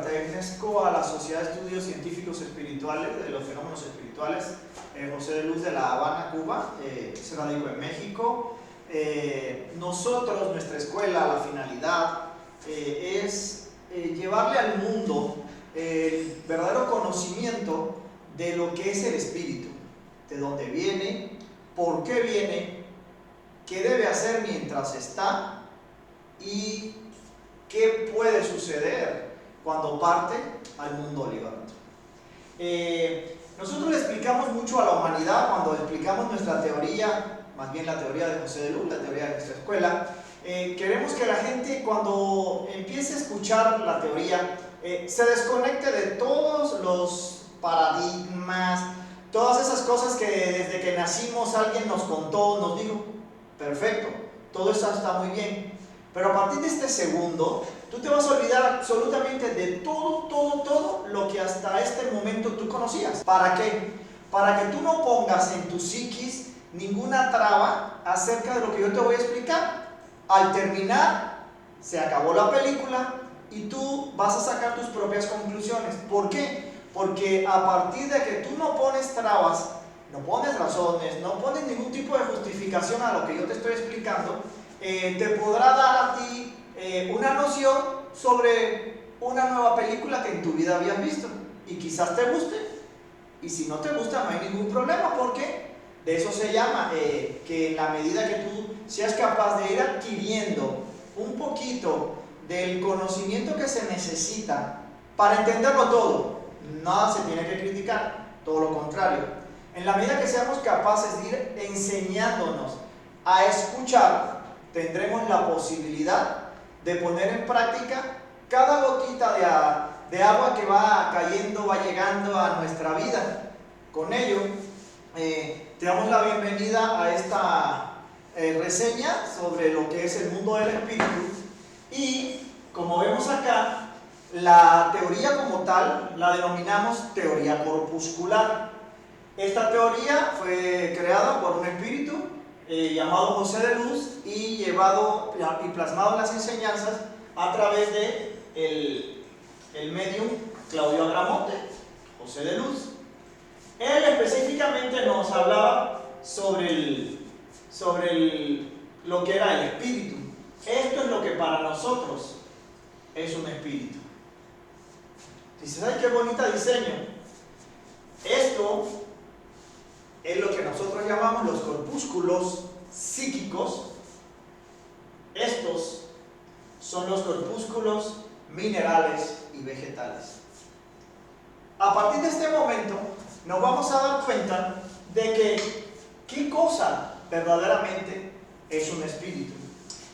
pertenezco a la Sociedad de Estudios Científicos Espirituales, de los Fenómenos Espirituales, José de Luz de La Habana, Cuba. Se radico en México. Nosotros, nuestra escuela, la finalidad es llevarle al mundo el verdadero conocimiento de lo que es el espíritu, de dónde viene, por qué viene, qué debe hacer mientras está y qué puede suceder cuando parte al mundo olvidado. Nosotros le explicamos mucho a la humanidad cuando explicamos nuestra teoría, más bien la teoría de José de Luz, la teoría de nuestra escuela. Queremos que la gente, cuando empiece a escuchar la teoría, se desconecte de todos los paradigmas, todas esas cosas que desde que nacimos alguien nos contó, nos dijo. Perfecto, todo eso está muy bien, pero a partir de este segundo tú te vas a olvidar absolutamente de todo lo que hasta este momento tú conocías. ¿Para qué? Para que tú no pongas en tu psiquis ninguna traba acerca de lo que yo te voy a explicar. Al terminar, se acabó la película y tú vas a sacar tus propias conclusiones. ¿Por qué? Porque a partir de que tú no pones trabas, no pones razones, no pones ningún tipo de justificación a lo que yo te estoy explicando, te podrá dar a ti una noción sobre una nueva película que en tu vida habías visto y quizás te guste, y si no te gusta no hay ningún problema, porque de eso se llama que en la medida que tú seas capaz de ir adquiriendo un poquito del conocimiento que se necesita para entenderlo todo, nada se tiene que criticar, todo lo contrario. En la medida que seamos capaces de ir enseñándonos a escuchar, tendremos la posibilidad de poner en práctica cada gotita de agua que va cayendo, va llegando a nuestra vida. Con ello, te damos la bienvenida a esta reseña sobre lo que es el mundo del espíritu. Y como vemos acá, la teoría como tal la denominamos teoría corpuscular. Esta teoría fue creada por un espíritu llamado José de Luz y llevado y plasmado en las enseñanzas a través de el medium Claudio Agramonte, José de Luz. Él específicamente nos hablaba sobre lo que era el espíritu. Esto es lo que para nosotros es un espíritu. Dices, ¡ay, qué bonita diseño! Esto es lo que nosotros llamamos los corpúsculos psíquicos. Estos son los corpúsculos minerales y vegetales. A partir de este momento nos vamos a dar cuenta de que qué cosa verdaderamente es un espíritu.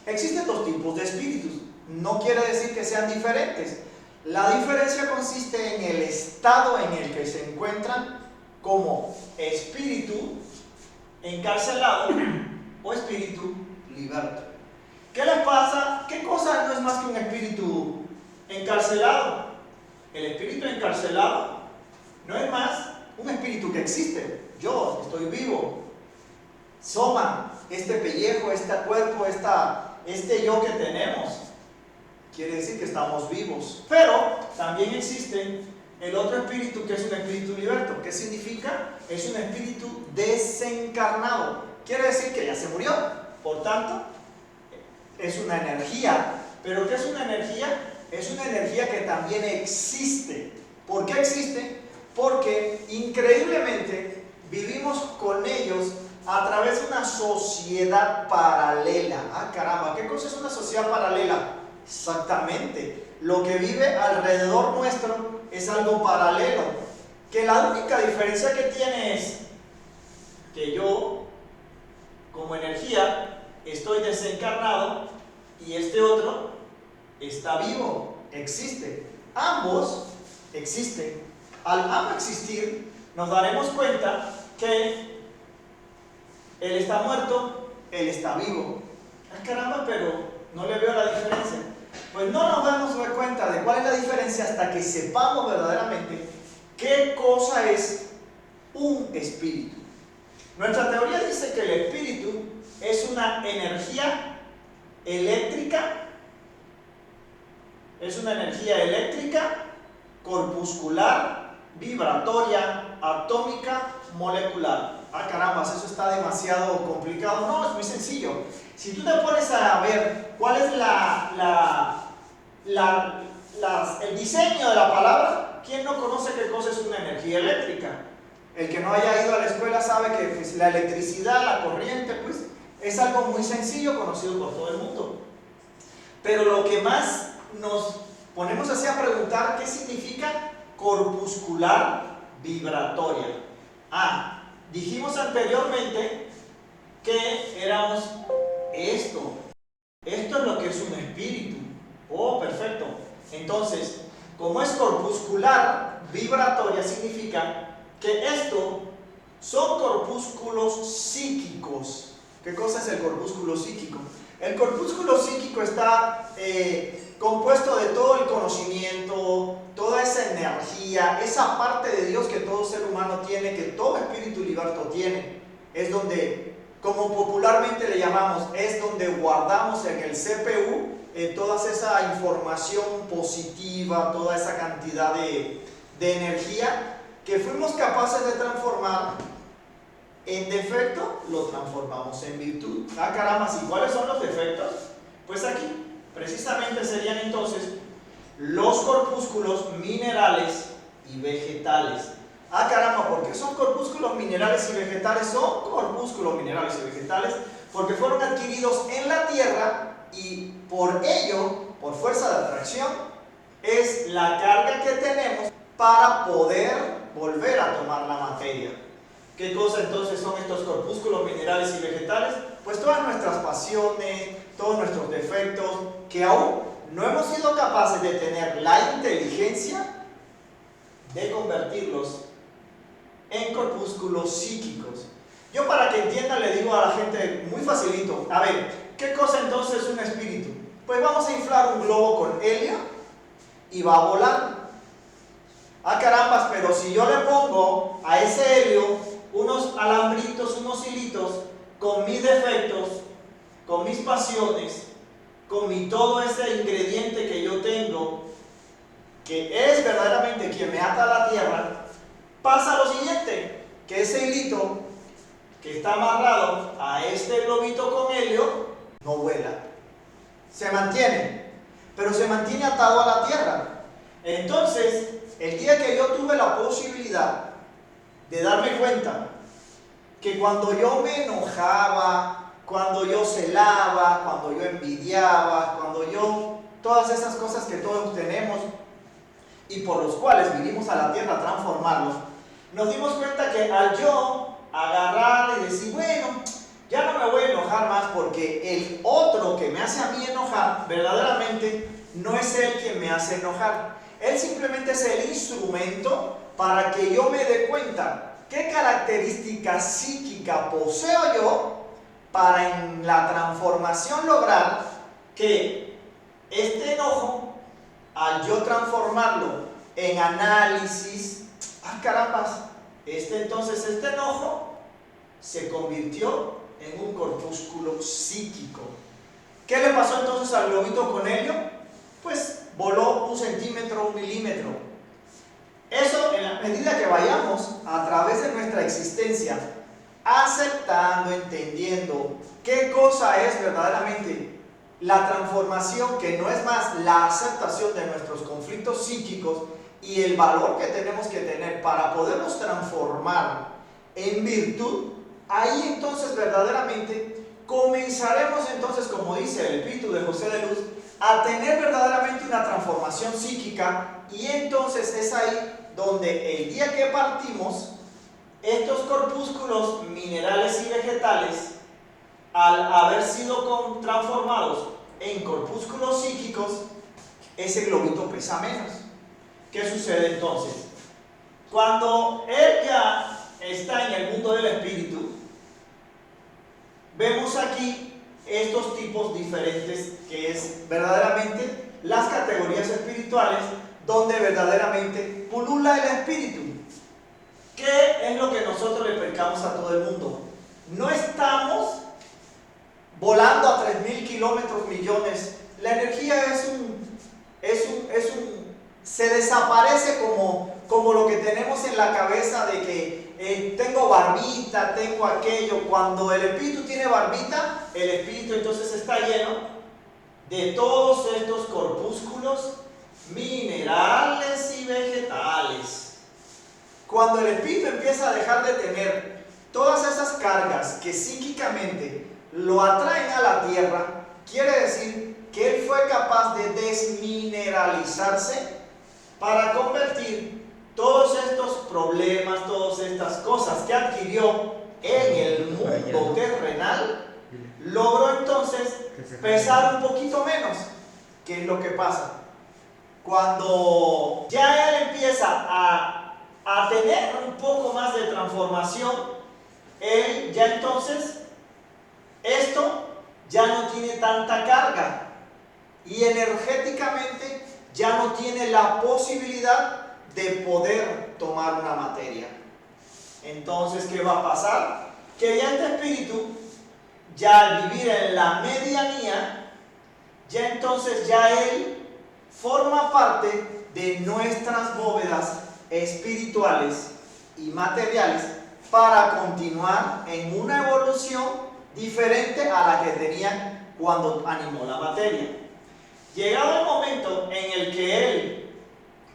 Existen dos tipos de espíritus, no quiere decir que sean diferentes. La diferencia consiste en el estado en el que se encuentran como espíritu encarcelado o espíritu liberto. ¿Qué les pasa? ¿Qué cosa no es más que un espíritu encarcelado? El espíritu encarcelado no es más un espíritu que existe. Yo estoy vivo. Soma, este pellejo, este cuerpo, este yo que tenemos, quiere decir que estamos vivos. Pero también existe el otro espíritu, que es un espíritu liberto. ¿Qué significa? Es un espíritu desencarnado. Quiere decir que ya se murió. Por tanto, es una energía. ¿Pero qué es una energía? Es una energía que también existe. ¿Por qué existe? Porque increíblemente vivimos con ellos a través de una sociedad paralela. Ah, caramba, ¿qué cosa es una sociedad paralela? Exactamente, lo que vive alrededor nuestro es algo paralelo, que la única diferencia que tiene es que yo, como energía, estoy desencarnado y este otro está vivo, existe. Ambos existen. Al ambos existir, nos daremos cuenta que él está muerto, él está vivo. Ah, caramba, pero no le veo la diferencia. Pues no nos vamos a dar cuenta de cuál es la diferencia hasta que sepamos verdaderamente qué cosa es un espíritu. Nuestra teoría dice que el espíritu es una energía eléctrica, corpuscular, vibratoria, atómica, molecular. Ah, carambas, eso está demasiado complicado. No, es muy sencillo. Si tú te pones a ver cuál es el diseño de la palabra, ¿quién no conoce qué cosa es una energía eléctrica? El que no haya ido a la escuela sabe que pues, la electricidad, la corriente, pues, es algo muy sencillo, conocido por todo el mundo. Pero lo que más nos ponemos así a preguntar, ¿qué significa corpuscular vibratoria? Ah, dijimos anteriormente que éramos esto. Esto es lo que es un espíritu. Oh, perfecto. Entonces, como es corpuscular vibratoria, significa que esto son corpúsculos psíquicos. ¿Qué cosa es el corpúsculo psíquico? El corpúsculo psíquico está compuesto de todo el conocimiento, toda esa energía, esa parte de Dios que todo ser humano tiene, que todo espíritu liberto tiene. Es donde, como popularmente le llamamos, es donde guardamos en el CPU toda esa información positiva, toda esa cantidad de energía que fuimos capaces de transformar en defecto, lo transformamos en virtud. Ah, caramba, ¿y cuáles son los defectos? Pues aquí, precisamente serían entonces los corpúsculos minerales y vegetales. Ah, caramba, ¿por qué son corpúsculos minerales y vegetales? Son corpúsculos minerales y vegetales porque fueron adquiridos en la tierra y por ello, por fuerza de atracción, es la carga que tenemos para poder volver a tomar la materia. ¿Qué cosa entonces son estos corpúsculos minerales y vegetales? Pues todas nuestras pasiones, todos nuestros defectos, que aún no hemos sido capaces de tener la inteligencia de convertirlos en corpúsculos psíquicos. Yo, para que entiendan, le digo a la gente muy facilito: a ver, ¿qué cosa entonces es un espíritu? Pues vamos a inflar un globo con helio y va a volar. Ah, carambas, pero si yo le pongo a ese helio unos alambritos, unos hilitos, con mis defectos, con mis pasiones, con todo ese ingrediente que yo tengo, que es verdaderamente quien me ata a la tierra, pasa lo siguiente, que ese hilito que está amarrado a este globito con helio no vuela, se mantiene, pero se mantiene atado a la tierra. Entonces, el día que yo tuve la posibilidad de darme cuenta que cuando yo me enojaba, cuando yo celaba, cuando yo envidiaba, todas esas cosas que todos tenemos y por los cuales vinimos a la tierra a transformarlos, nos dimos cuenta que al yo agarrar y decir, bueno, ya no me voy a enojar más porque el otro que me hace a mí enojar, verdaderamente no es él quien me hace enojar. Él simplemente es el instrumento para que yo me dé cuenta qué característica psíquica poseo yo para en la transformación lograr que este enojo, al yo transformarlo en análisis, ah, carambas, este enojo se convirtió en un corpúsculo psíquico. ¿Qué le pasó entonces al globito con helio? Pues voló 1 centímetro, 1 milímetro. Eso, en la medida que vayamos a través de nuestra existencia aceptando, entendiendo qué cosa es verdaderamente la transformación, que no es más la aceptación de nuestros conflictos psíquicos y el valor que tenemos que tener para podernos transformar en virtud, ahí entonces verdaderamente comenzaremos entonces, como dice el espíritu de José de Luz, a tener verdaderamente una transformación psíquica. Y entonces es ahí donde el día que partimos, estos corpúsculos minerales y vegetales, al haber sido transformados en corpúsculos psíquicos, ese globito pesa menos. ¿Qué sucede entonces? Cuando él ya está en el mundo del espíritu, vemos aquí estos tipos diferentes, que es verdaderamente las categorías espirituales, donde verdaderamente pulula el espíritu. ¿Qué es lo que nosotros le predicamos a todo el mundo? No estamos volando a 3.000 kilómetros millones. La energía es un se desaparece como lo que tenemos en la cabeza de que tengo barbita, tengo aquello. Cuando el espíritu tiene barbita, el espíritu entonces está lleno de todos estos corpúsculos minerales y vegetales. Cuando el espíritu empieza a dejar de tener todas esas cargas que psíquicamente lo atraen a la tierra, quiere decir que él fue capaz de desmineralizarse para convertir todos estos problemas, todas estas cosas que adquirió en el mundo terrenal, logró entonces pesar un poquito menos. ¿Qué es lo que pasa? Cuando ya él empieza a tener un poco más de transformación, él ya entonces, esto ya no tiene tanta carga y energéticamente ya no tiene la posibilidad de poder tomar una materia. Entonces, ¿qué va a pasar? Que ya este espíritu, ya al vivir en la medianía, ya entonces ya él forma parte de nuestras bóvedas espirituales y materiales para continuar en una evolución diferente a la que tenía cuando animó la materia. Llegado el momento en el que él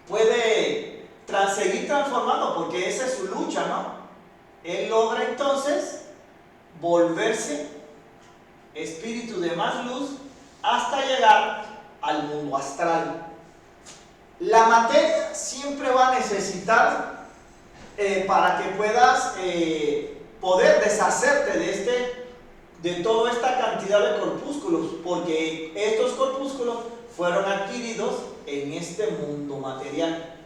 puede seguir transformando, porque esa es su lucha, ¿no? Él logra entonces volverse espíritu de más luz hasta llegar al mundo astral. La materia siempre va a necesitar para que puedas poder deshacerte de toda esta cantidad de corpúsculos, porque estos corpúsculos fueron adquiridos en este mundo material.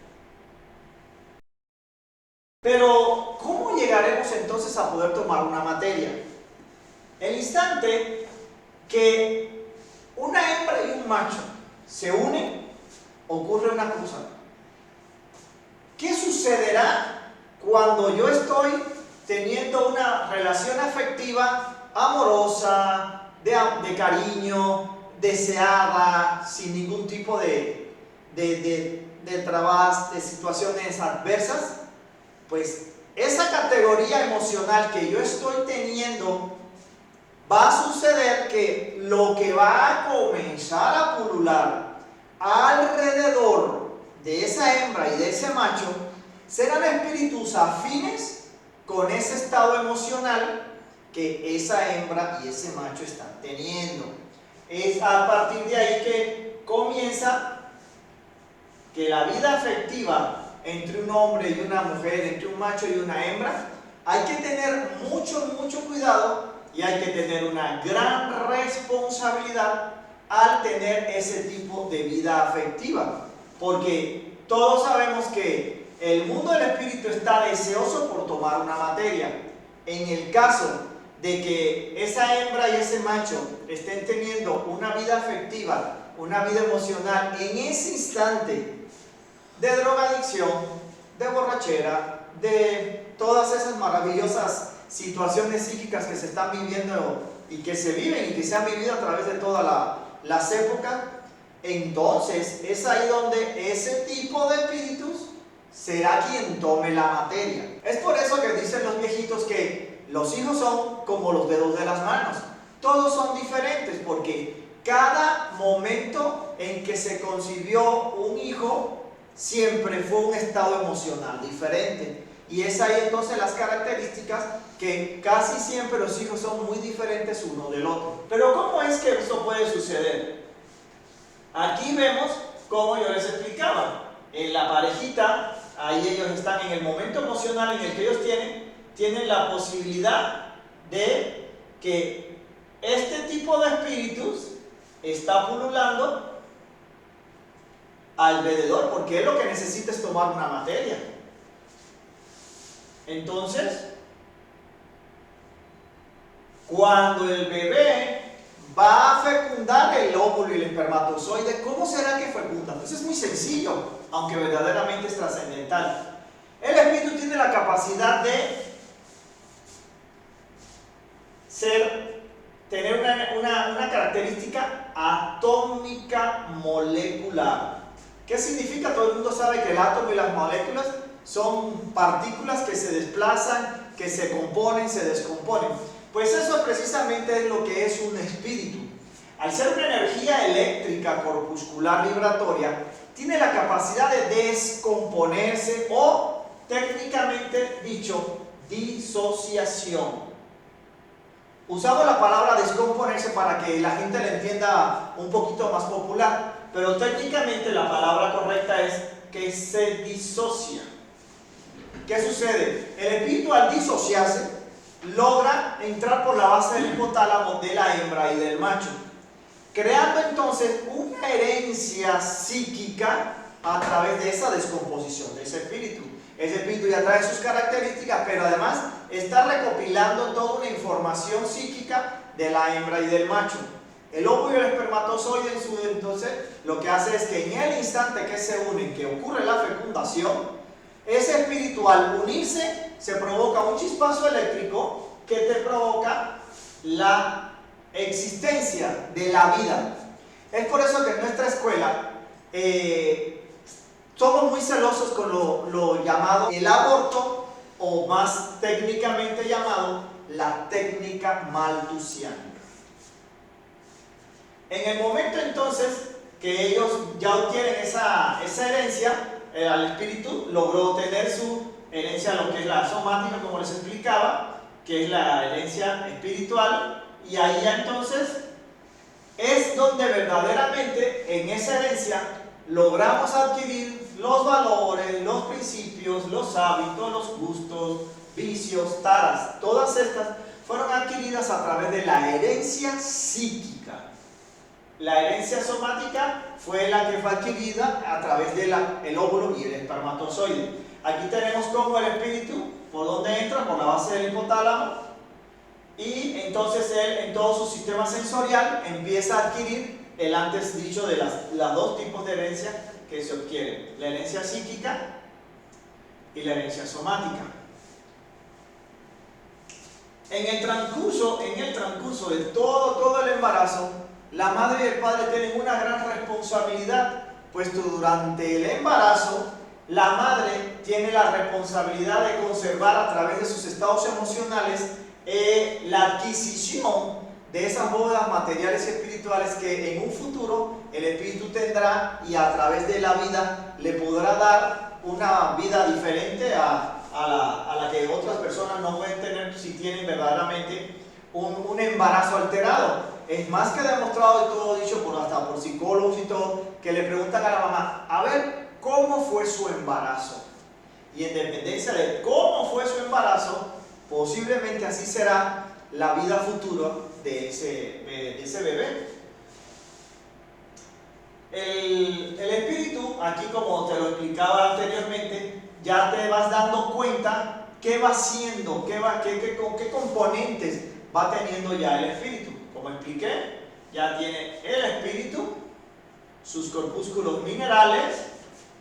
Pero, ¿cómo llegaremos entonces a poder tomar una materia? El instante que una hembra y un macho se unen, ocurre una cosa. ¿Qué sucederá cuando yo estoy teniendo una relación afectiva, amorosa, de cariño, deseada, sin ningún tipo de trabas, de situaciones adversas? Pues esa categoría emocional que yo estoy teniendo, va a suceder que lo que va a comenzar a pulular alrededor de esa hembra y de ese macho serán espíritus afines con ese estado emocional que esa hembra y ese macho están teniendo. Es a partir de ahí que comienza que la vida afectiva entre un hombre y una mujer, entre un macho y una hembra, hay que tener mucho cuidado y hay que tener una gran responsabilidad al tener ese tipo de vida afectiva, porque todos sabemos que el mundo del espíritu está deseoso por tomar una materia. En el caso de que esa hembra y ese macho estén teniendo una vida afectiva, una vida emocional en ese instante de drogadicción, de borrachera, de todas esas maravillosas situaciones psíquicas que se están viviendo y que se viven y que se han vivido a través de todas las épocas, entonces es ahí donde ese tipo de espíritus será quien tome la materia. Es por eso que dicen los viejitos que los hijos son como los dedos de las manos. Todos son diferentes porque cada momento en que se concibió un hijo siempre fue un estado emocional diferente. Y es ahí entonces las características que casi siempre los hijos son muy diferentes uno del otro. Pero ¿cómo es que esto puede suceder? Aquí vemos como yo les explicaba. En la parejita, ahí ellos están en el momento emocional en el que ellos tienen la posibilidad de que este tipo de espíritus está pululando alrededor, porque él lo que necesita es tomar una materia. Entonces, cuando el bebé va a fecundar el óvulo y el espermatozoide, ¿cómo será que fecunda? Pues es muy sencillo, aunque verdaderamente es trascendental. El espíritu tiene la capacidad de tener una característica atómica molecular. ¿Qué significa? Todo el mundo sabe que el átomo y las moléculas son partículas que se desplazan, que se componen, se descomponen. Pues eso precisamente es lo que es un espíritu. Al ser una energía eléctrica corpuscular vibratoria, tiene la capacidad de descomponerse o, técnicamente dicho, disociación. Usamos la palabra descomponerse para que la gente la entienda un poquito más popular, pero técnicamente la palabra correcta es que se disocia. ¿Qué sucede? El espíritu, al disociarse, logra entrar por la base del hipotálamo de la hembra y del macho, creando entonces una herencia psíquica a través de esa descomposición de ese espíritu. Ese espíritu ya trae sus características, pero además está recopilando toda una información psíquica de la hembra y del macho. El óvulo y el espermatozoide entonces lo que hace es que en el instante que se unen, que ocurre la fecundación, ese espíritu al unirse se provoca un chispazo eléctrico que te provoca la existencia de la vida. Es por eso que en nuestra escuela somos muy celosos con lo llamado el aborto, o más técnicamente llamado la técnica malthusiana. En el momento entonces que ellos ya obtienen esa herencia, el espíritu logró tener su herencia, lo que es la somática, como les explicaba, que es la herencia espiritual, y ahí ya entonces es donde verdaderamente en esa herencia logramos adquirir los valores, los principios, los hábitos, los gustos, vicios, taras. Todas estas fueron adquiridas a través de la herencia psíquica. La herencia somática fue la que fue adquirida a través del óvulo y el espermatozoide. Aquí tenemos como el espíritu, por donde entra, por la base del hipotálamo, y entonces él en todo su sistema sensorial empieza a adquirir el antes dicho de las dos tipos de herencia que se obtienen: la herencia psíquica y la herencia somática. En el transcurso de todo el embarazo, la madre y el padre tienen una gran responsabilidad, puesto durante el embarazo la madre tiene la responsabilidad de conservar a través de sus estados emocionales la adquisición de esas bóvedas materiales y espirituales que en un futuro el espíritu tendrá, y a través de la vida le podrá dar una vida diferente a la que otras personas no pueden tener si tienen verdaderamente un embarazo alterado. Es más que demostrado y todo dicho hasta por psicólogos y todo, que le preguntan a la mamá: a ver, ¿cómo fue su embarazo? Y en dependencia de cómo fue su embarazo, posiblemente así será la vida futura de ese bebé. El espíritu, aquí como te lo explicaba anteriormente, ya te vas dando cuenta qué va haciendo, qué componentes va teniendo ya el espíritu. Como expliqué, ya tiene el espíritu, sus corpúsculos minerales,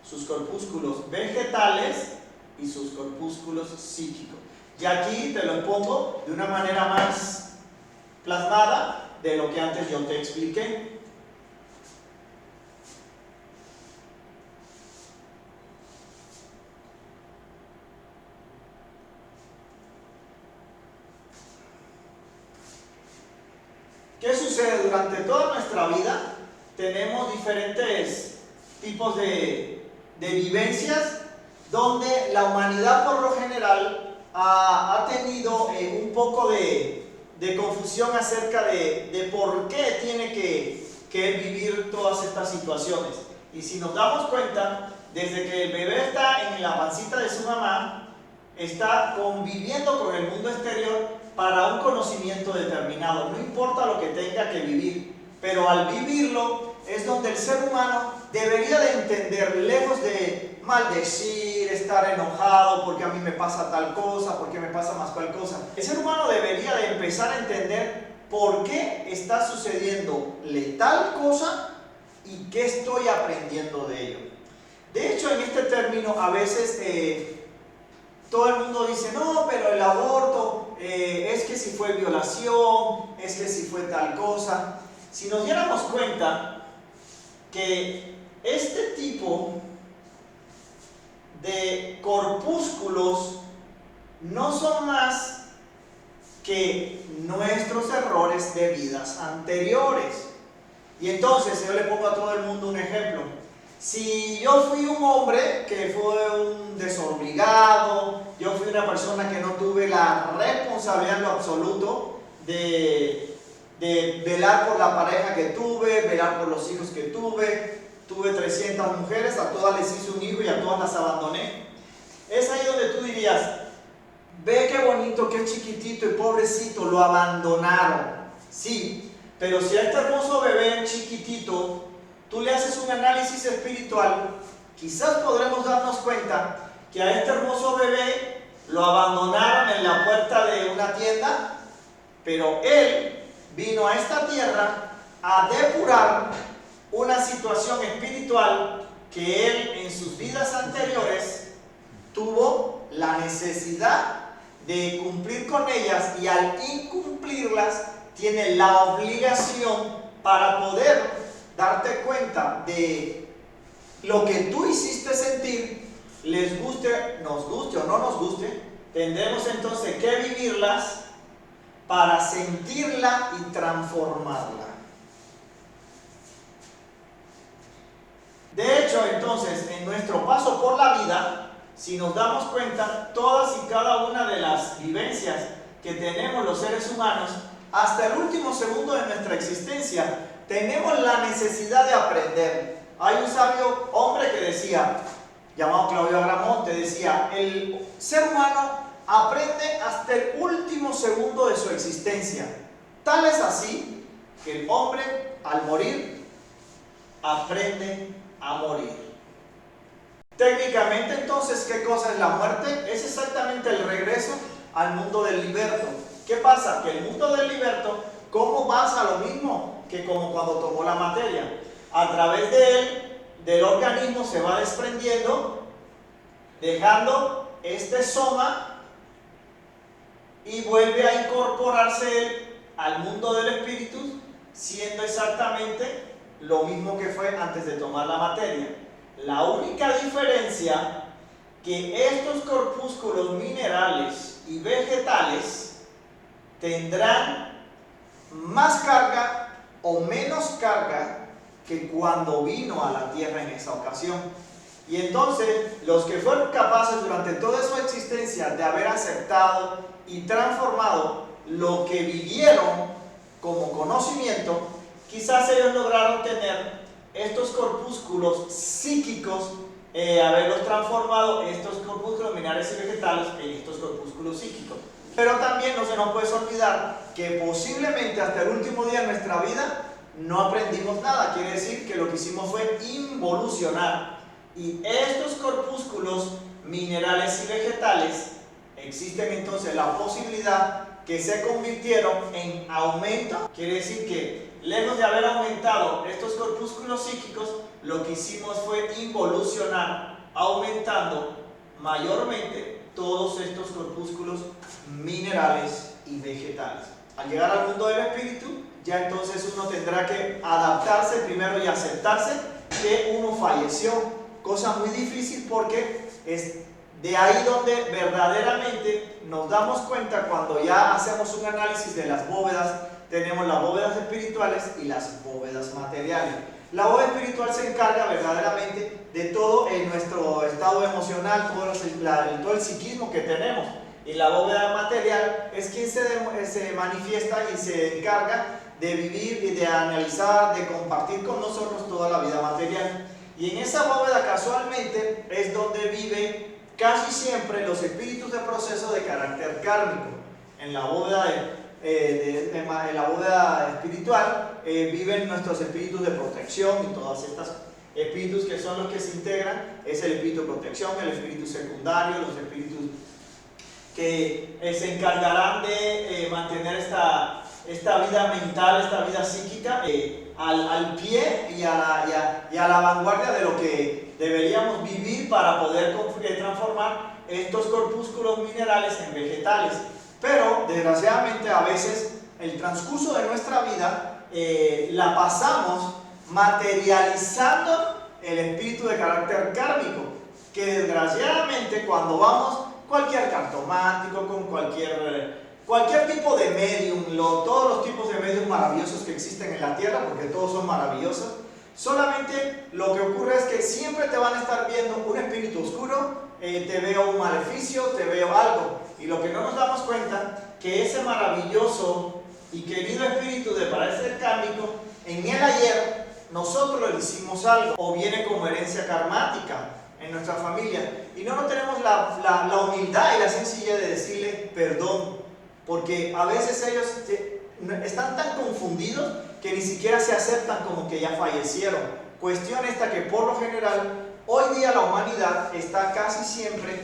sus corpúsculos vegetales y sus corpúsculos psíquicos. Y aquí te lo expongo de una manera más plasmada de lo que antes yo te expliqué. ¿Qué sucede? Durante toda nuestra vida tenemos diferentes tipos de vivencias donde la humanidad por lo general ha tenido un poco de confusión acerca de por qué tiene que vivir todas estas situaciones. Y si nos damos cuenta, desde que el bebé está en la pancita de su mamá, está conviviendo con el mundo exterior para un conocimiento determinado. No importa lo que tenga que vivir, pero al vivirlo es donde el ser humano debería de entender, lejos de maldecir, estar enojado porque a mí me pasa tal cosa, porque me pasa más cual cosa. El ser humano debería de empezar a entender por qué está sucediéndole tal cosa y qué estoy aprendiendo de ello. De hecho, en este término a veces todo el mundo dice: no, pero el aborto es que si fue violación, es que si fue tal cosa. Si nos diéramos cuenta que este tipo de corpúsculos no son más que nuestros errores de vidas anteriores. Y entonces yo le pongo a todo el mundo un ejemplo. Si yo fui un hombre que fue un desobligado, yo fui una persona que no tuve la responsabilidad en lo absoluto de velar por la pareja que tuve, velar por los hijos que tuve 300 mujeres, a todas les hice un hijo y a todas las abandoné. Es ahí donde tú dirías, ve qué bonito, qué chiquitito y pobrecito, lo abandonaron. Sí, pero si a este hermoso bebé chiquitito tú le haces un análisis espiritual, quizás podremos darnos cuenta que a este hermoso bebé lo abandonaron en la puerta de una tienda, pero él vino a esta tierra a depurar una situación espiritual que él en sus vidas anteriores tuvo la necesidad de cumplir con ellas, y al incumplirlas tiene la obligación para poder darte cuenta de lo que tú hiciste sentir, les guste, nos guste o no nos guste, tendremos entonces que vivirlas para sentirla y transformarla. De hecho, entonces, en nuestro paso por la vida, si nos damos cuenta, todas y cada una de las vivencias que tenemos los seres humanos, hasta el último segundo de nuestra existencia, tenemos la necesidad de aprender. Hay un sabio hombre que decía, llamado Claudio Agramonte, decía, el ser humano aprende hasta el último segundo de su existencia. Tal es así que el hombre, al morir, aprende a morir. Técnicamente, entonces, ¿qué cosa es la muerte? Es exactamente el regreso al mundo del liberto. ¿Qué pasa? Que el mundo del liberto, ¿cómo pasa? Lo mismo que como cuando tomó la materia. A través de él, del organismo, se va desprendiendo, dejando este soma, y vuelve a incorporarse él al mundo del espíritu, siendo exactamente lo mismo que fue antes de tomar la materia. La única diferencia, que estos corpúsculos minerales y vegetales tendrán más carga o menos carga que cuando vino a la tierra en esa ocasión. Y entonces los que fueron capaces durante toda su existencia de haber aceptado y transformado lo que vivieron como conocimiento, quizás ellos lograron tener estos corpúsculos psíquicos, haberlos transformado, estos corpúsculos minerales y vegetales, en estos corpúsculos psíquicos. Pero también no se nos puede olvidar que posiblemente hasta el último día de nuestra vida no aprendimos nada. Quiere decir que lo que hicimos fue involucionar. Y estos corpúsculos minerales y vegetales, existen entonces la posibilidad que se convirtieron en aumento. Quiere decir que lejos de haber aumentado estos corpúsculos psíquicos, lo que hicimos fue involucionar, aumentando mayormente todos estos corpúsculos minerales y vegetales. Al llegar al mundo del espíritu, ya entonces uno tendrá que adaptarse primero y aceptarse que uno falleció, cosa muy difícil, porque es de ahí donde verdaderamente nos damos cuenta cuando ya hacemos un análisis de las bóvedas. Tenemos las bóvedas espirituales y las bóvedas materiales. La bóveda espiritual se encarga verdaderamente de todo en nuestro estado emocional, todo el psiquismo que tenemos. Y la bóveda material es quien se manifiesta y se encarga de vivir y de analizar, de compartir con nosotros toda la vida material. Y en esa bóveda casualmente es donde viven casi siempre los espíritus de proceso de carácter kármico. En la bóveda en la bóveda espiritual viven nuestros espíritus de protección, y todas estas espíritus que son los que se integran es el espíritu de protección, el espíritu secundario, los espíritus que se encargarán de mantener esta vida mental, esta vida psíquica al pie y a la vanguardia de lo que deberíamos vivir para poder transformar estos corpúsculos minerales en vegetales. Pero desgraciadamente a veces el transcurso de nuestra vida la pasamos materializando el espíritu de carácter kármico, que desgraciadamente cuando vamos, cualquier cartomántico, con cualquier tipo de medium, todos los tipos de medium maravillosos que existen en la tierra, porque todos son maravillosos, solamente lo que ocurre es que siempre te van a estar viendo un espíritu oscuro, te veo un maleficio, te veo algo, y lo que no nos damos cuenta, que ese maravilloso y querido espíritu de parecer kármico, en el ayer nosotros le hicimos algo, o viene como herencia karmática en nuestra familia, y no tenemos la humildad y la sencillez de decirle perdón, porque a veces ellos están tan confundidos que ni siquiera se aceptan como que ya fallecieron. Cuestión esta que por lo general hoy día la humanidad está casi siempre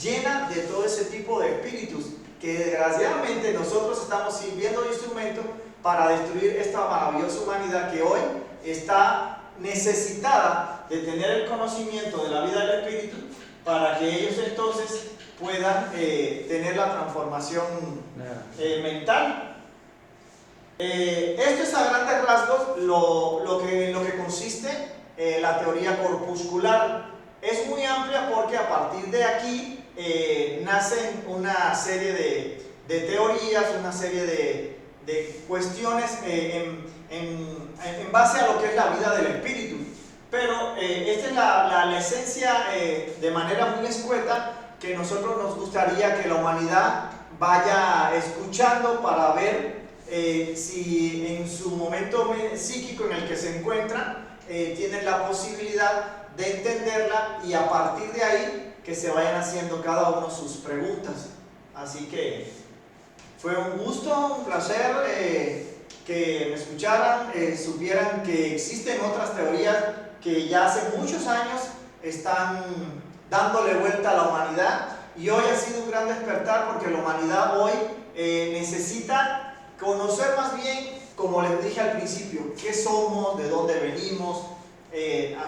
llena de todo ese tipo de espíritus, que desgraciadamente nosotros estamos sirviendo de instrumento para destruir esta maravillosa humanidad que hoy está necesitada de tener el conocimiento de la vida del espíritu para que ellos entonces puedan tener la transformación mental. Esto es a grandes rasgos lo que consiste la teoría corpuscular. Es muy amplia porque a partir de aquí nacen una serie de teorías, una serie de cuestiones en base a lo que es la vida del espíritu. Pero esta es la esencia de manera muy escueta que nosotros nos gustaría que la humanidad vaya escuchando para ver si en su momento psíquico en el que se encuentran tienen la posibilidad de entenderla, y a partir de ahí que se vayan haciendo cada uno sus preguntas. Así que fue un gusto, un placer que me escucharan, supieran que existen otras teorías que ya hace muchos años están dándole vuelta a la humanidad, y hoy ha sido un gran despertar porque la humanidad hoy necesita conocer más bien, como les dije al principio, qué somos, de dónde venimos,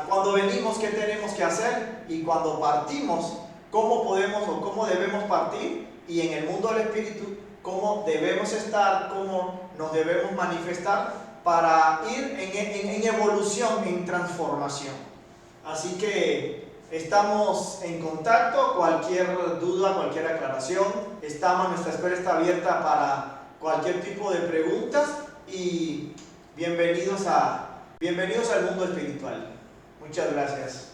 cuando venimos qué tenemos que hacer, y cuando partimos cómo podemos o cómo debemos partir, y en el mundo del espíritu cómo debemos estar, cómo nos debemos manifestar para ir en evolución, en transformación. Así que estamos en contacto, cualquier duda, cualquier aclaración, nuestra escuela está abierta para cualquier tipo de preguntas, y bienvenidos al mundo espiritual. Muchas gracias.